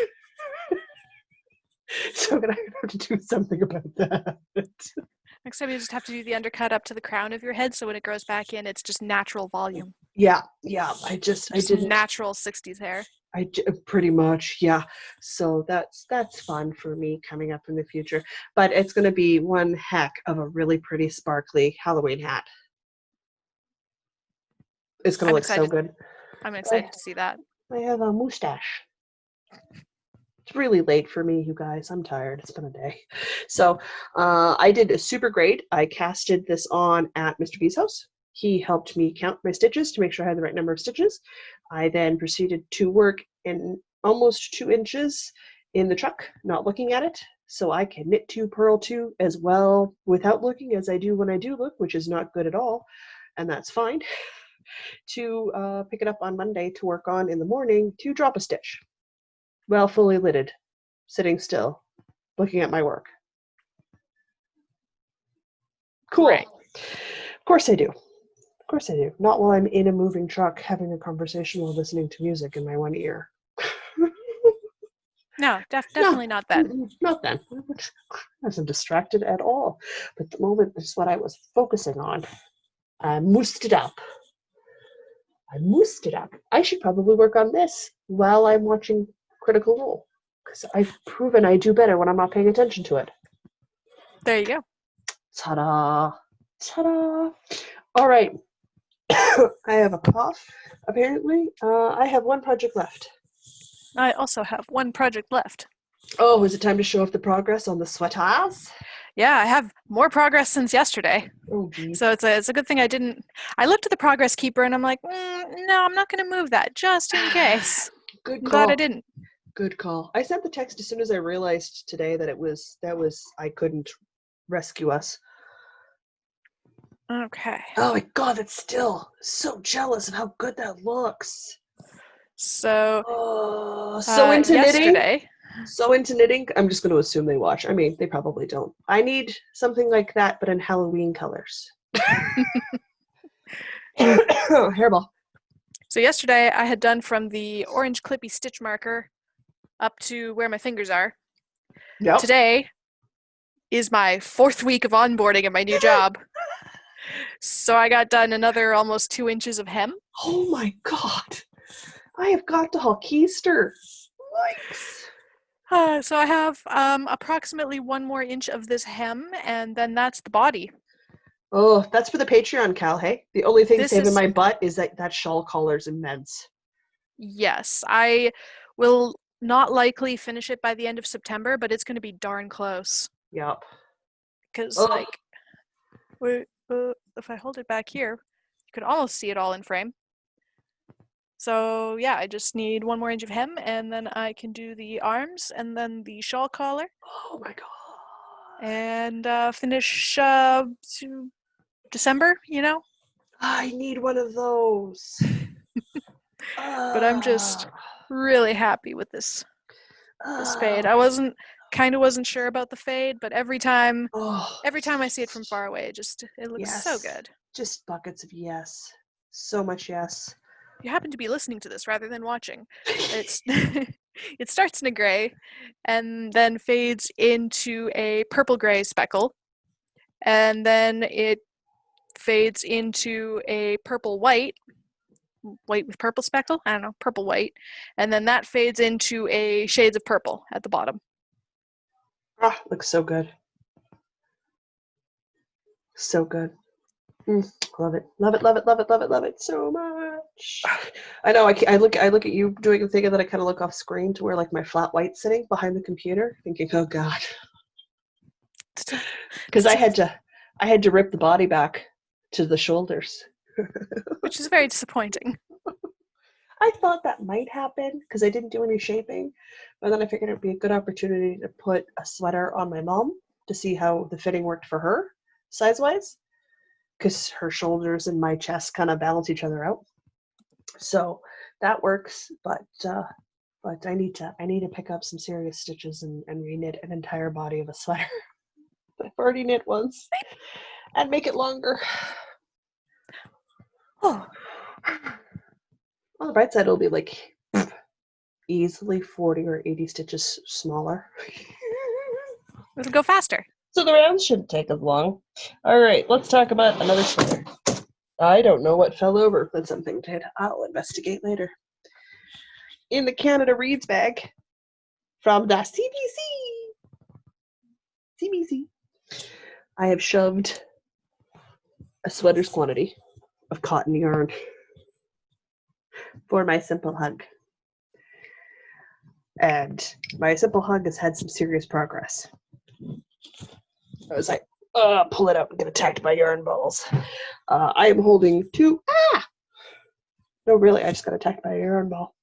So I'm going to have to do something about that.
Next time you just have to do the undercut up to the crown of your head, so when it grows back in, it's just natural volume.
Yeah. I didn't.
Natural 60s hair.
Pretty much, yeah. So that's fun for me coming up in the future. But it's going to be one heck of a really pretty sparkly Halloween hat. It's going to look so good.
I'm excited to see that.
I have a mustache. It's really late for me, you guys. I'm tired. It's been a day. So I did a super great. I casted this on at Mr. B's house. He helped me count my stitches to make sure I had the right number of stitches. I then proceeded to work in almost 2 inches in the truck, not looking at it, so I can knit 2, purl 2 as well without looking as I do when I do look, which is not good at all, and that's fine, to pick it up on Monday to work on in the morning to drop a stitch. Well, fully lidded, sitting still, looking at my work. Cool.
Right.
Of course I do. Of course I do. Not while I'm in a moving truck having a conversation while listening to music in my one ear.
No, definitely not then.
Not then. I wasn't distracted at all. But the moment is what I was focusing on. I moosed it up. I should probably work on this while I'm watching Critical Role, because I've proven I do better when I'm not paying attention to it.
There you go.
Ta-da! Ta-da! All right. I have a cough, apparently. I have one project left.
I also have one project left.
Oh, is it time to show off the progress on the sweaters?
Yeah, I have more progress since yesterday.
Oh, geez.
So it's a good thing I didn't. I looked at the progress keeper and I'm like, no, I'm not going to move that just in case.
Good call.
I'm glad I didn't.
Good call. I sent the text as soon as I realized today that I couldn't rescue us.
Okay.
Oh my god, that's still so jealous of how good that looks.
So
into
yesterday,
knitting. So into knitting. I'm just going to assume they watch. I mean, they probably don't. I need something like that, but in Halloween colors. Hairball.
So yesterday I had done from the orange clippy stitch marker up to where my fingers are.
Yep.
Today is my 4th week of onboarding at my new job. So I got done another almost 2 inches of hem.
Oh my god. I have got to haul keister. Yikes.
So I have approximately 1 more inch of this hem, and then that's the body.
Oh, that's for the Patreon, Cal, hey? The only thing saving my butt is that shawl collar's immense.
Yes, I will not likely finish it by the end of September, but it's going to be darn close.
Yep.
Because, if I hold it back here, you can almost see it all in frame. So, yeah, I just need 1 more inch of hem, and then I can do the arms, and then the shawl collar.
Oh my god.
And finish to December, you know?
I need one of those.
But I'm just really happy with this fade. I wasn't sure about the fade, but every time I see it from far away, it looks so good.
Just buckets of yes. So much yes.
You happen to be listening to this rather than watching. It's it starts in a gray and then fades into a purple gray speckle, and then it fades into a purple white, white with purple speckle. I don't know, purple white, and then that fades into a shades of purple at the bottom.
Ah, looks so good. So good. Love it. Love it. Love it. Love it. Love it. Love it so much. I know. I look at you doing the thing, and then I kind of look off screen to where like my flat white's sitting behind the computer, thinking, "Oh God," because I had to rip the body back to the shoulders,
which is very disappointing.
I thought that might happen because I didn't do any shaping, but then I figured it'd be a good opportunity to put a sweater on my mom to see how the fitting worked for her, size-wise, because her shoulders and my chest kind of balance each other out. So that works, but I need to pick up some serious stitches and re-knit an entire body of a sweater. I've already knit once, and make it longer.
Oh.
On the bright side, it'll be like easily 40 or 80 stitches smaller.
It'll go faster.
So the rounds shouldn't take as long. All right, let's talk about another sweater. I don't know what fell over, but something did. I'll investigate later. In the Canada Reads bag from the CBC, I have shoved a sweater's quantity of cotton yarn for my Simple Hug. And my Simple Hug has had some serious progress. I was like, pull it out and get attacked by yarn balls. I am holding two. No, really, I just got attacked by a yarn ball.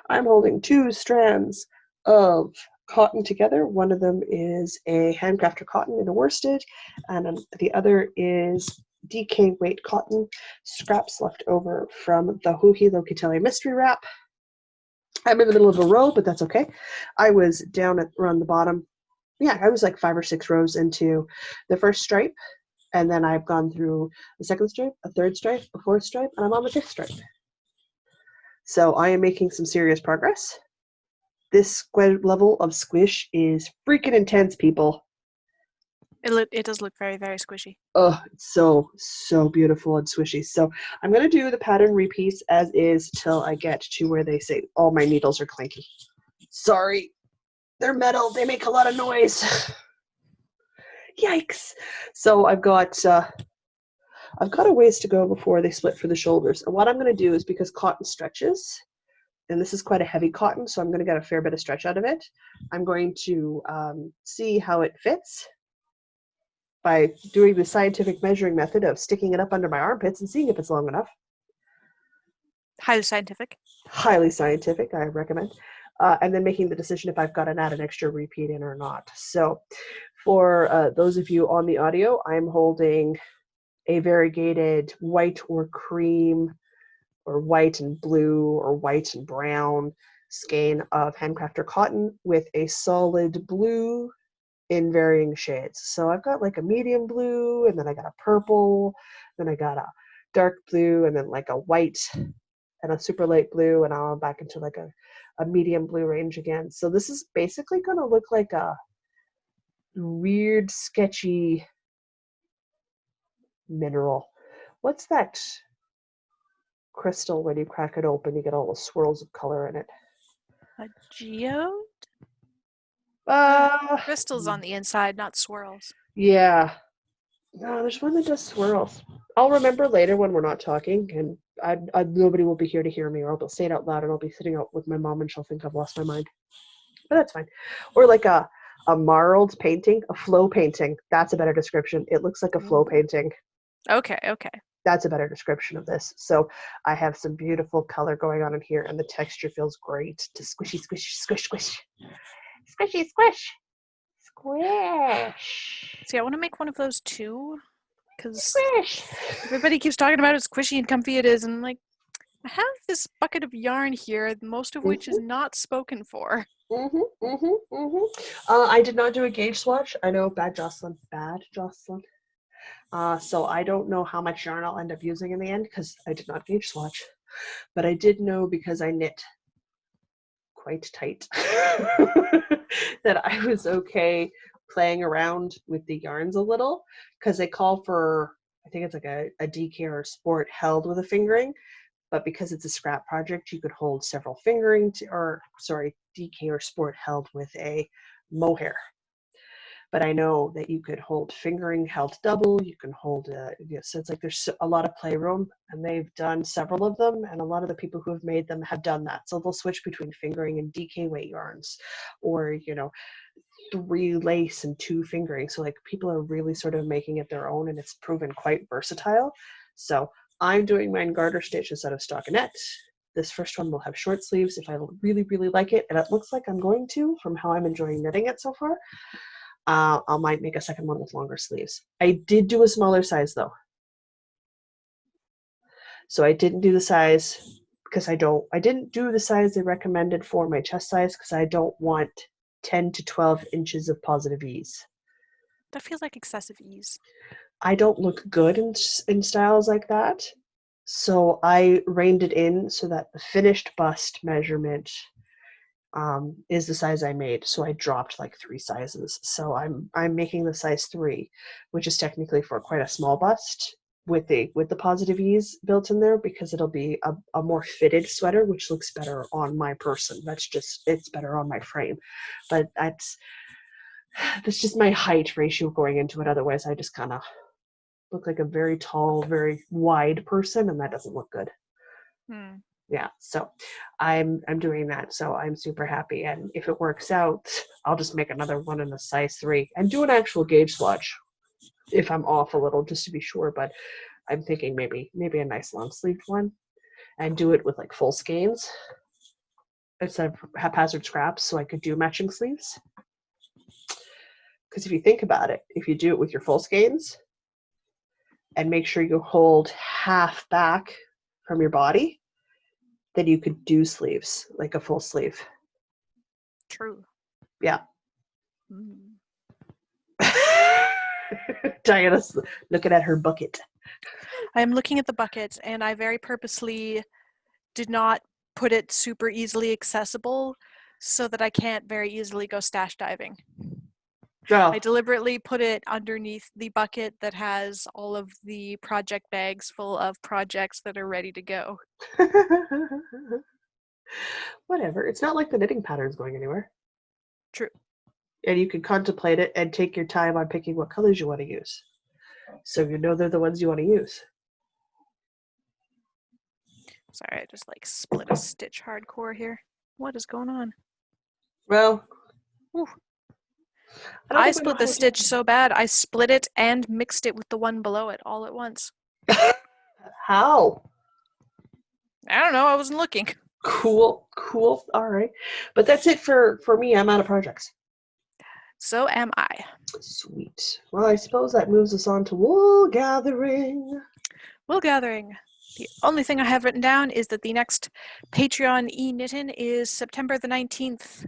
I'm holding 2 strands of cotton together. One of them is a handcrafter cotton in a worsted, and the other is DK weight cotton, scraps left over from the Huhi Locatelli mystery wrap. I'm in the middle of a row, but that's okay. I was down around the bottom. Yeah, I was like 5 or 6 rows into the first stripe, and then I've gone through the second stripe, a third stripe, a fourth stripe, and I'm on the 5th stripe. So I am making some serious progress. This level of squish is freaking intense, people.
It does look very, very squishy.
Oh, it's so beautiful and swishy. So I'm going to do the pattern repeats as is till I get to where they say all my needles are clanky. Sorry. They're metal. They make a lot of noise. Yikes. So I've got a ways to go before they split for the shoulders. And what I'm going to do is, because cotton stretches, and this is quite a heavy cotton, so I'm going to get a fair bit of stretch out of it, I'm going to see how it fits by doing the scientific measuring method of sticking it up under my armpits and seeing if it's long enough.
Highly scientific.
Highly scientific, I recommend. And then making the decision if I've got to add an extra repeat in or not. So for those of you on the audio, I'm holding a variegated white or cream or white and blue or white and brown skein of handcrafter cotton with a solid blue in varying shades. So I've got like a medium blue, and then I got a purple, then I got a dark blue, and then like a white and a super light blue, and now I'm back into like a medium blue range again. So this is basically going to look like a weird, sketchy mineral. What's that crystal when you crack it open, you get all the swirls of color in it?
A geode? Crystals on the inside, not swirls.
Yeah. No, there's one that does swirls. I'll remember later when we're not talking, and nobody will be here to hear me, or I'll say it out loud, and I'll be sitting out with my mom, and she'll think I've lost my mind. But that's fine. Or like a marled painting, a flow painting. That's a better description. It looks like a flow painting.
Okay.
That's a better description of this. So I have some beautiful color going on in here, and the texture feels great. To squishy, squish, squish, squish. Squishy, squish. Squish.
See, I want to make one of those too, because
Squish.
everybody keeps talking about how squishy and comfy it is, and I'm like, I have this bucket of yarn here, most of which is not spoken for.
I did not do a gauge swatch. I know, bad Jocelyn. So I don't know how much yarn I'll end up using in the end because I did not gauge swatch. But I did know, because I knit quite tight, that I was okay playing around with the yarns a little, because they call for, I think it's like a DK or a sport held with a fingering. but because it's a scrap project, you could hold several fingering DK or sport held with a mohair. But I know that you could hold fingering held double. You can hold, so it's like there's a lot of playroom, and they've done several of them, and a lot of the people who have made them have done that. So they'll switch between fingering and DK weight yarns, or 3 lace and 2 fingering. So like people are really sort of making it their own, and it's proven quite versatile. So I'm doing mine garter stitch instead of stockinette. This first one will have short sleeves if I really, really like it, and it looks like I'm going to from how I'm enjoying knitting it so far. I might make a second one with longer sleeves. I did do a smaller size though. So I didn't do the size because I didn't do the size they recommended for my chest size because I don't want 10 to 12 inches of positive ease.
That feels like excessive ease.
I don't look good in styles like that. So I reined it in so that the finished bust measurement is the size I made. So I dropped like 3 sizes. So I'm making the size 3, which is technically for quite a small bust with the positive ease built in there, because it'll be a more fitted sweater, which looks better on my person. It's better on my frame. But that's just my height ratio going into it. Otherwise, I just kind of look like a very tall, very wide person, and that doesn't look good. Yeah, so I'm doing that, so I'm super happy. And if it works out, I'll just make another one in a size 3 and do an actual gauge swatch if I'm off a little, just to be sure. But I'm thinking maybe a nice long sleeved one, and do it with like full skeins instead of haphazard scraps, so I could do matching sleeves. Because if you think about it, if you do it with your full skeins and make sure you hold half back from your body, then you could do sleeves, like a full sleeve.
True.
Yeah. Diana's looking at her bucket.
I'm looking at the bucket, and I very purposely did not put it super easily accessible so that I can't very easily go stash diving.
Oh.
I deliberately put it underneath the bucket that has all of the project bags full of projects that are ready to go.
Whatever. It's not like the knitting pattern's going anywhere.
True.
And you can contemplate it and take your time on picking what colors you want to use, so you know they're the ones you want to use.
Sorry, I just split a stitch hardcore here. What is going on?
Well,
I split the stitch so bad, I split it and mixed it with the one below it all at once.
How?
I don't know, I wasn't looking.
Cool. All right. But that's it for me. I'm out of projects.
So am I.
Sweet. Well, I suppose that moves us on to wool gathering.
Wool gathering. The only thing I have written down is that the next Patreon e-knitting is September the 19th.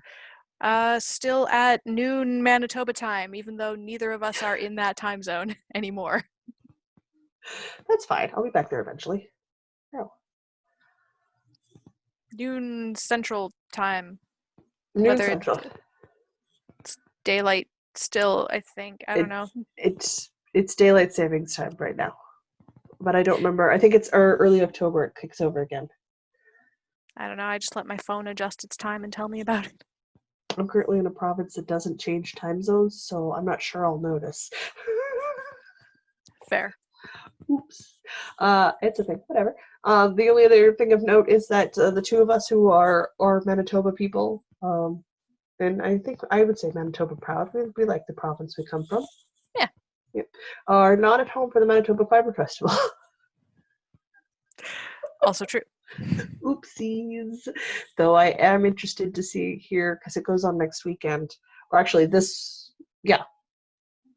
Still at noon Manitoba time, even though neither of us are in that time zone anymore.
That's fine. I'll be back there eventually. Oh.
Noon Central time.
Noon Central.
It's daylight still, I think. I don't know.
It's daylight savings time right now. But I don't remember. I think it's early October it kicks over again.
I don't know. I just let my phone adjust its time and tell me about it.
I'm currently in a province that doesn't change time zones, so I'm not sure I'll notice.
Fair.
Oops. It's a thing. Whatever. The only other thing of note is that the two of us who are Manitoba people, and I think I would say Manitoba proud. We like the province we come from.
Yeah.
Yep. Are not at home for the Manitoba Fiber Festival.
Also true.
Oopsies. Though I am interested to hear, because it goes on next weekend, or actually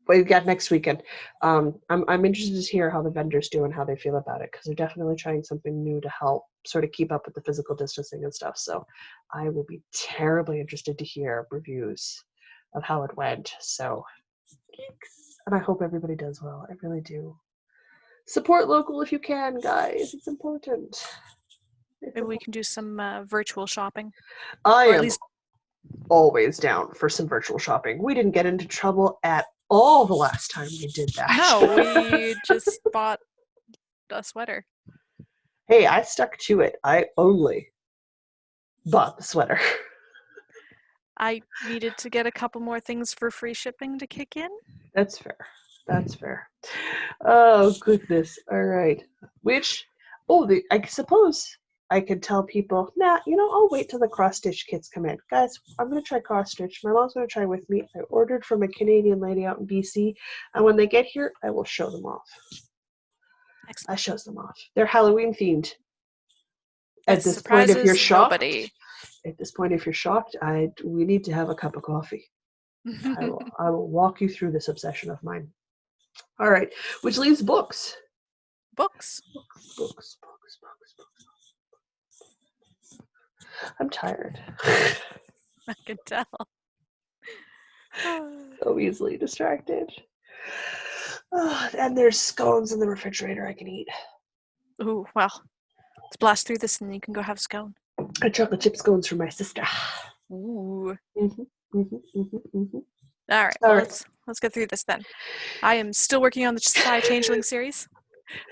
we've got next weekend. I'm interested to hear how the vendors do and how they feel about it, because they're definitely trying something new to help sort of keep up with the physical distancing and stuff. So I will be terribly interested to hear reviews of how it went. So thanks. And I hope everybody does well. I really do. Support local if you can, guys. It's important.
Maybe we can do some virtual shopping.
I am always down for some virtual shopping. We didn't get into trouble at all the last time we did that.
No, we just bought a sweater.
Hey, I stuck to it. I only bought the sweater.
I needed to get a couple more things for free shipping to kick in.
That's fair. That's fair. Oh, goodness. All right. I suppose I could tell people, nah, I'll wait till the cross-stitch kits come in. Guys, I'm going to try cross-stitch. My mom's going to try with me. I ordered from a Canadian lady out in BC, and when they get here, I will show them off.
Excellent.
I shows them off. They're Halloween themed.
That
At this point, if you're
surprises
shocked,
nobody.
we need to have a cup of coffee. I will walk you through this obsession of mine. All right, which leaves books.
Books.
Books. I'm tired.
I can tell.
So easily distracted. Oh, and there's scones in the refrigerator I can eat.
Ooh, well, let's blast through this and you can go have a scone.
And chocolate chip scones for my sister.
Ooh.
Mm-hmm.
All right, well, let's get through this then. I am still working on the Psy Changeling series.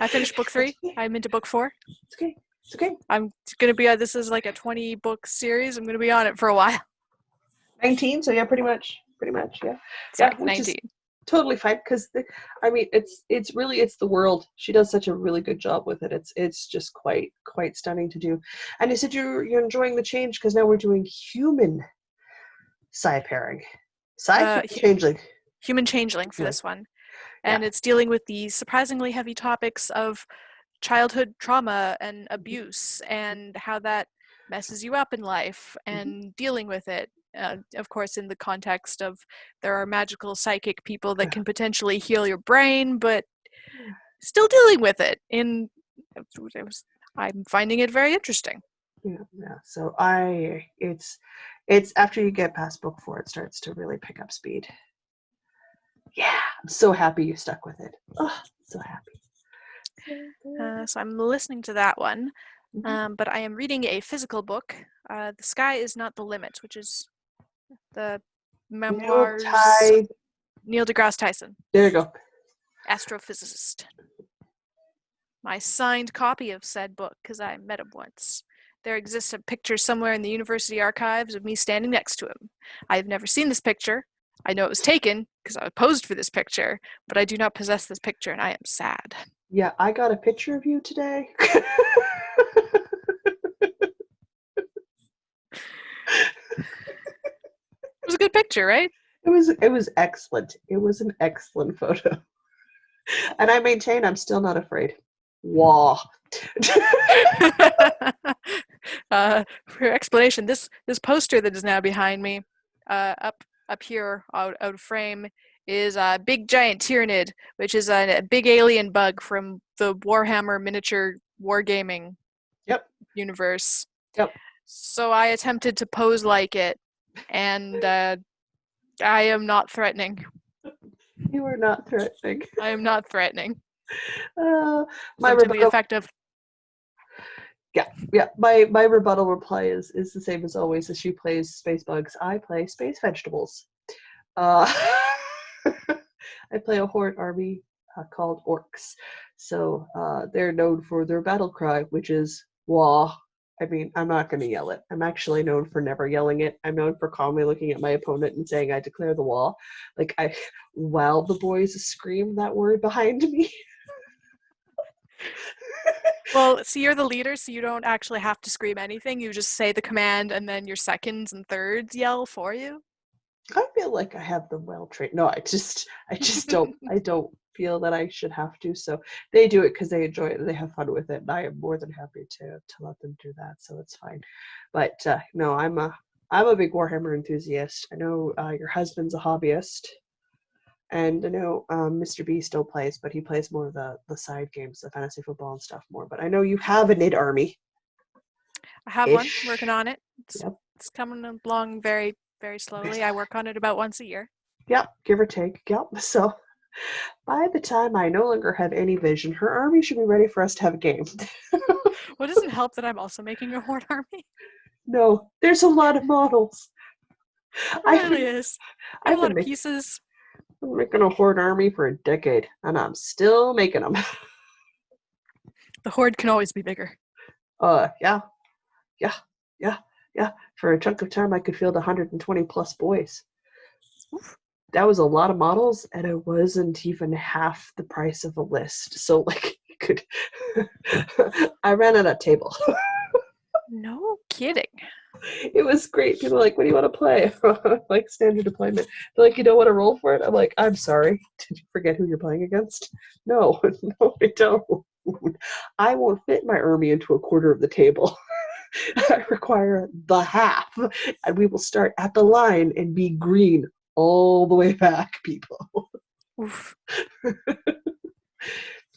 I finished book 3. I'm into book 4.
It's okay. It's okay.
I'm going to be this is like a 20-book series. I'm going to be on it for a while.
19, so yeah, pretty much, yeah.
Sorry,
yeah,
19.
Totally fine, because it's the world. She does such a really good job with it. It's just quite stunning to do. And you said you're enjoying the change because now we're doing human psi pairing. Changeling.
Human changeling for this one. And it's dealing with the surprisingly heavy topics of childhood trauma and abuse and how that messes you up in life and dealing with it. Of course, in the context of there are magical psychic people that can potentially heal your brain, but still dealing with it. I'm finding it very interesting.
Yeah. So it's after you get past book 4, it starts to really pick up speed. Yeah, I'm so happy you stuck with it. Oh, so happy.
So I'm listening to that one, but I am reading a physical book. The Sky is Not the Limit, which is the memoirs Neil deGrasse Tyson.
There you go.
Astrophysicist. My signed copy of said book, because I met him once. There exists a picture somewhere in the university archives of me standing next to him. I have never seen this picture. I know it was taken because I posed for this picture, but I do not possess this picture, and I am sad.
Yeah, I got a picture of you today.
It was a good picture, right?
It was excellent. It was an excellent photo. And I maintain I'm still not afraid. Wah.
For explanation, this poster that is now behind me, up here out of frame, is a big giant Tyranid, which is a big alien bug from the Warhammer miniature wargaming universe.
Yep.
So I attempted to pose like it, and I am not threatening.
You are not threatening.
I am not threatening.
My
rebuttal effective.
Yeah. My rebuttal reply is the same as always. As she plays space bugs, I play space vegetables. I play a horde army called orcs. So they're known for their battle cry, which is wah. I mean, I'm not going to yell it. I'm actually known for never yelling it. I'm known for calmly looking at my opponent and saying, I declare the wall. While the boys scream that word behind me.
Well, see, you're the leader, so you don't actually have to scream anything. You just say the command, and then your seconds and thirds yell for you.
I feel like I have them well trained. No, I just don't. I don't feel that I should have to. So they do it because they enjoy it and they have fun with it, and I am more than happy to let them do that. So it's fine. But no, I'm a big Warhammer enthusiast. I know your husband's a hobbyist, and I know Mr. B still plays, but he plays more of the side games, the fantasy football and stuff more. But I know you have a knit army.
I have one, working on it. It's coming along very, very slowly. I work on it about once a year.
Yep, give or take. Yep. So by the time I no longer have any vision, her army should be ready for us to have a game.
Well, it doesn't help that I'm also making a horde army.
No, there's a lot of models.
It really is. I have a lot of pieces.
I've been making a horde army for a decade, and I'm still making them.
The horde can always be bigger.
Yeah, yeah, yeah, yeah. For a chunk of time, I could field 120 plus boys.
Oof.
That was a lot of models, and it wasn't even half the price of a list. So, like, you could. I ran out of table.
No kidding.
It was great. People were like, "What do you want to play?" Like standard deployment. They're like, "You don't want to roll for it?" I'm like, "I'm sorry. Did you forget who you're playing against?" No, no, I don't. I won't fit my army into a quarter of the table. I require the half, and we will start at the line and be green all the way back, people.
Oof.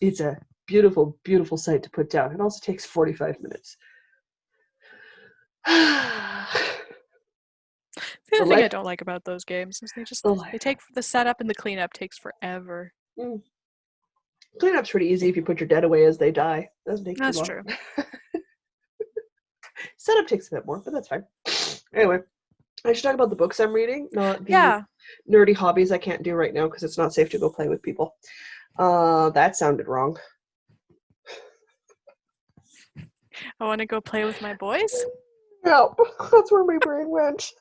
It's a beautiful, beautiful sight to put down. It also takes 45 minutes.
The
The
other thing I
life,
don't like about those games is
the life.
they take the setup and the cleanup takes forever.
Mm. Cleanup's pretty easy if you put your dead away as they die. Doesn't take too
That's
long.
true.
Setup takes a bit more, but that's fine. Anyway, I should talk about the books I'm reading, not the
Yeah.
nerdy hobbies I can't do right now because it's not safe to go play with people. That sounded wrong.
I want to go play with my boys.
No, that's where my brain went.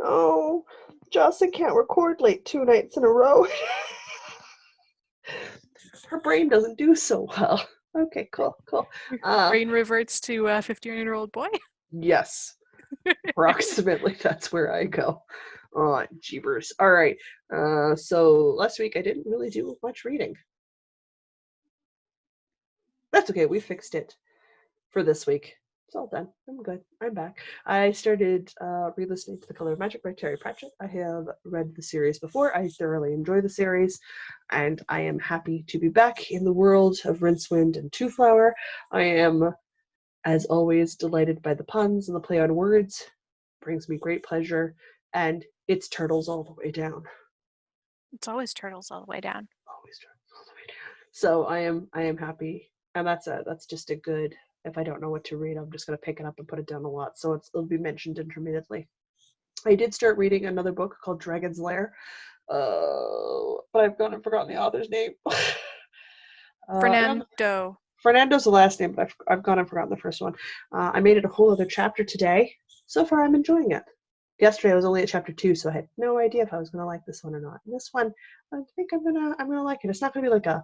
Oh, Jocelyn can't record late 2 nights in a row. Her brain doesn't do so well. Okay, cool.
Brain reverts to a 15-year-old boy.
Yes, approximately that's where I go. Oh, jeebers. All right. So last week I didn't really do much reading. That's okay. We fixed it for this week. It's all done. I'm good. I'm back. I started re-listening to The Color of Magic by Terry Pratchett. I have read the series before. I thoroughly enjoy the series, and I am happy to be back in the world of Rincewind and Two Flower. I am, as always, delighted by the puns and the play on words. Brings me great pleasure, and it's turtles all the way down.
It's always turtles all the way down.
Always turtles all the way down. So I am happy, and that's just a good. If I don't know what to read, I'm just gonna pick it up and put it down a lot. So it'll be mentioned intermittently. I did start reading another book called Dragon's Lair, but I've gone and forgotten the author's name.
Fernando.
Fernando's the last name, but I've gone and forgotten the first one. I made it a whole other chapter today. So far, I'm enjoying it. Yesterday I was only at chapter 2, so I had no idea if I was gonna like this one or not. And this one, I think I'm gonna like it. It's not gonna be like a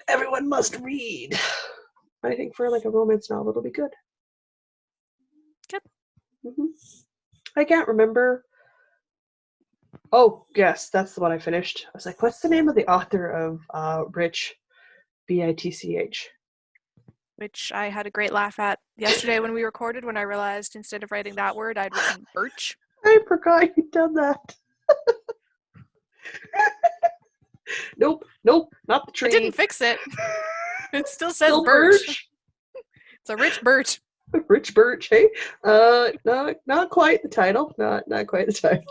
everyone must read. I think for like a romance novel, it'll be good.
Good.
Mm-hmm. I can't remember. Oh, yes, that's the one I finished. I was like, what's the name of the author of Birch? Bitch.
Which I had a great laugh at yesterday when we recorded when I realized instead of writing that word, I'd written birch.
I forgot you'd done that. Nope, not the
I
tree.
didn't fix it. It still says
Still
birch.
Birch.
It's a rich birch.
Rich Birch, hey? Not quite the title. Not quite the title.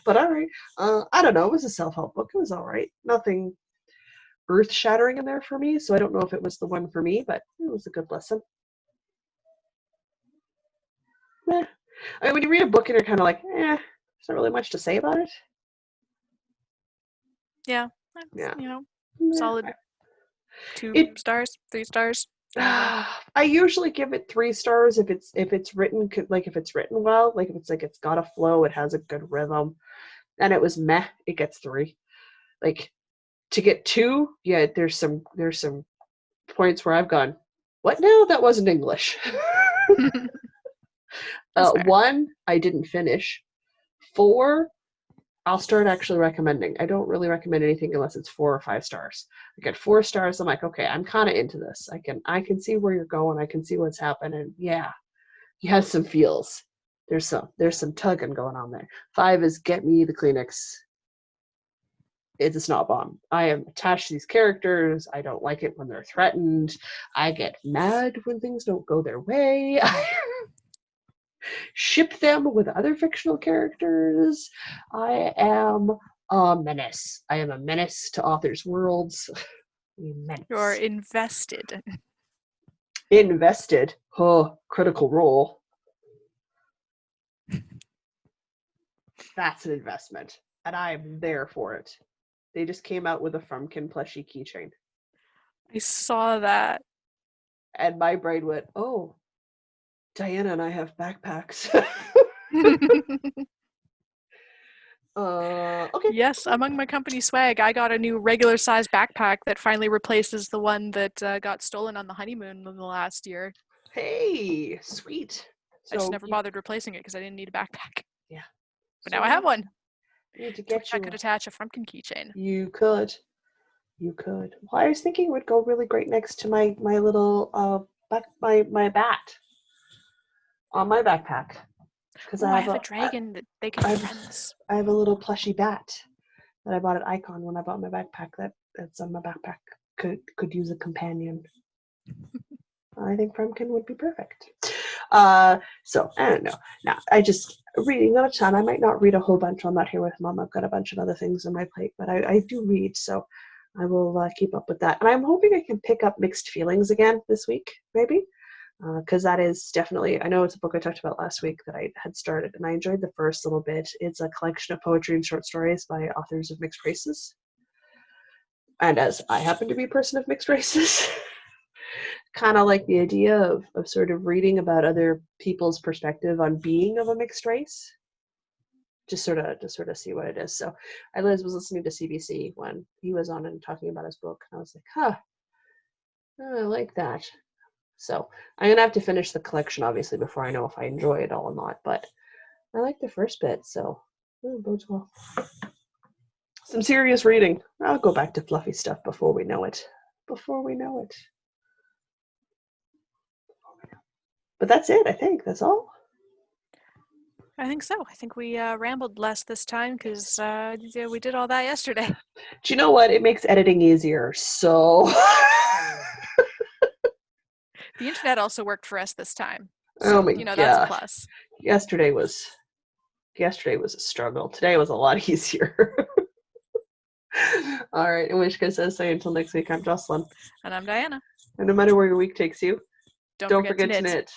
But all right. I don't know. It was a self-help book. It was all right. Nothing earth-shattering in there for me, so I don't know if it was the one for me, but it was a good lesson. Eh. I mean, when you read a book and you're kind of like, there's not really much to say about it.
Yeah.
Yeah.
Solid
Eh.
2 stars, 3 stars.
I usually give it 3 stars if it's written if it's written well, like if it's got a flow, it has a good rhythm, and it was meh, it gets 3. Like to get 2, yeah, there's some points where I've gone, what now? That wasn't English.
That's fair.
1, I didn't finish. 4, I'll start actually recommending. I don't really recommend anything unless it's 4 or 5 stars. I get 4 stars, I'm like, okay, I'm kind of into this. I can see where you're going. I can see what's happening. Yeah, he has some feels. There's some tugging going on there. 5 is get me the Kleenex. It's a snot bomb. I am attached to these characters. I don't like it when they're threatened. I get mad when things don't go their way. I ship them with other fictional characters. I am a menace. I am a menace to authors' worlds. Menace.
You're invested.
Invested. Oh, critical role. That's an investment. And I am there for it. They just came out with a Frumpkin plushie keychain.
I saw that.
And my brain went, oh, Diana and I have backpacks. Okay.
Yes, among my company swag, I got a new regular size backpack that finally replaces the one that got stolen on the honeymoon in the last year.
Hey, sweet.
I just
So
never bothered replacing it because I didn't need a backpack.
yeah.
But
So
now I have one
you need to
to which
get
I
you
could
a.
attach a Frumpkin keychain.
You could. You could. Well, I was thinking it would go really great next to my little my bat on my backpack because
Oh, I have a dragon that they can
I
be
have
friends.
I have a little plushy bat that I bought at Icon when I bought my backpack. That's on my backpack. Could use a companion. I think Frumpkin would be perfect. So I don't know. Now I just reading on a ton. I might not read a whole bunch. I'm not here with Mom. I've got a bunch of other things on my plate, but I do read. So I will keep up with that. And I'm hoping I can pick up Mixed Feelings again this week, maybe, because that is definitely. I know it's a book I talked about last week that I had started, and I enjoyed the first little bit. It's a collection of poetry and short stories by authors of mixed races. And as I happen to be a person of mixed races. Kind of like the idea of sort of reading about other people's perspective on being of a mixed race, just sort of see what it is. So I was listening to CBC when he was on and talking about his book, and I was like, huh, I like that. So I'm gonna have to finish the collection obviously before I know if I enjoy it all or not, but I like the first bit, so bodes well. Some serious reading. I'll go back to fluffy stuff before we know it. Before we know it. But that's it, I think. That's all.
I think so. I think we rambled less this time because we did all that yesterday.
Do you know what? It makes editing easier. So
The internet also worked for us this time.
oh
So,
my
that's a
gosh.
plus.
Yesterday was a struggle. Today was a lot easier. All right. In which case, I say until next week, I'm Jocelyn.
And I'm Diana.
And no matter where your week takes you,
Don't
don't
forget to
forget to
knit.
knit.